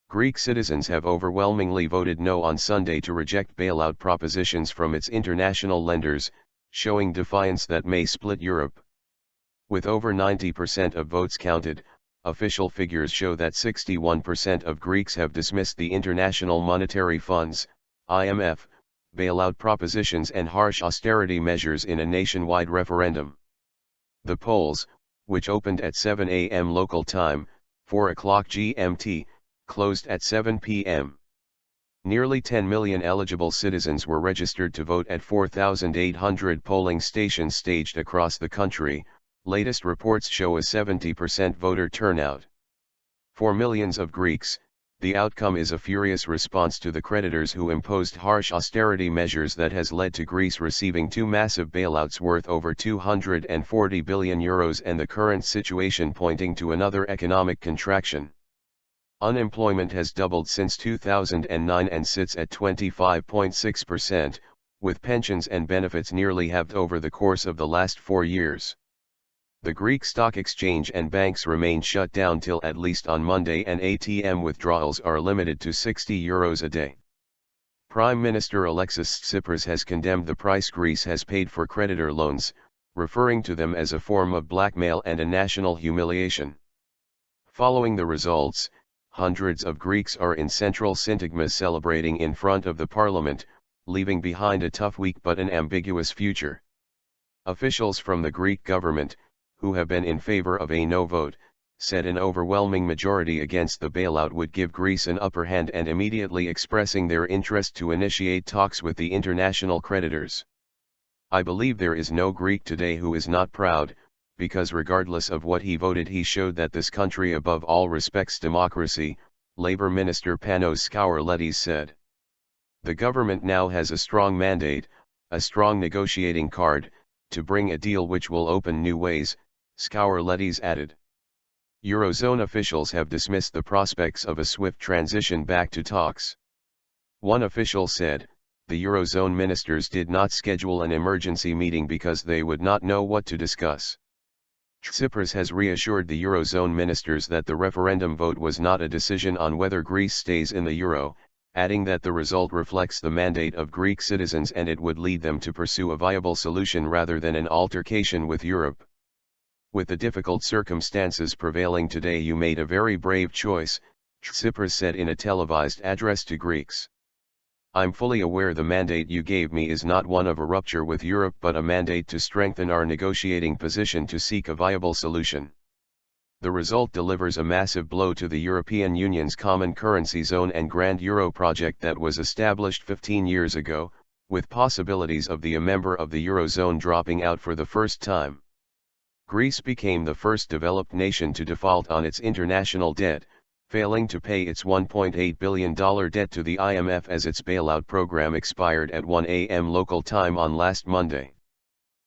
Greek citizens have overwhelmingly voted no on Sunday to reject bailout propositions from its international lenders, showing defiance that may split Europe. With over 90% of votes counted, official figures show that 61% of Greeks have dismissed the International Monetary Fund's (IMF) bailout propositions and harsh austerity measures in a nationwide referendum. The polls, which opened at 7 a.m. local time, 4 o'clock GMT, closed at 7 p.m. Nearly 10 million eligible citizens were registered to vote at 4,800 polling stations staged across the country. Latest reports show a 70% voter turnout. For millions of Greeks, the outcome is a furious response to the creditors who imposed harsh austerity measures that has led to Greece receiving two massive bailouts worth over €240 billion and the current situation pointing to another economic contraction. Unemployment has doubled since 2009 and sits at 25.6%, with pensions and benefits nearly halved over the course of the last 4 years. The Greek stock exchange and banks remain shut down till at least on Monday, and ATM withdrawals are limited to €60 a day. Prime Minister Alexis Tsipras has condemned the price Greece has paid for creditor loans, referring to them as a form of blackmail and a national humiliation. Following the results, hundreds of Greeks are in central syntagmas celebrating in front of the parliament, leaving behind a tough week but an ambiguous future. Officials from the Greek government, who have been in favor of a no vote, said an overwhelming majority against the bailout would give Greece an upper hand, and immediately expressing their interest to initiate talks with the international creditors. I believe there is no Greek today who is not proud, because regardless of what he voted he showed that this country above all respects democracy, Labour Minister Panos Kourletis said. The government now has a strong mandate, a strong negotiating card, to bring a deal which will open new ways, Kourletis added. Eurozone officials have dismissed the prospects of a swift transition back to talks. One official said, the Eurozone ministers did not schedule an emergency meeting because they would not know what to discuss. Tsipras has reassured the Eurozone ministers that the referendum vote was not a decision on whether Greece stays in the euro, adding that the result reflects the mandate of Greek citizens and it would lead them to pursue a viable solution rather than an altercation with Europe. With the difficult circumstances prevailing today, you made a very brave choice, Tsipras said in a televised address to Greeks. I'm fully aware the mandate you gave me is not one of a rupture with Europe but a mandate to strengthen our negotiating position to seek a viable solution. The result delivers a massive blow to the European Union's common currency zone and grand euro project that was established 15 years ago, with possibilities of a member of the Eurozone dropping out for the first time. Greece became the first developed nation to default on its international debt, failing to pay its $1.8 billion debt to the IMF as its bailout program expired at 1 a.m. local time on last Monday.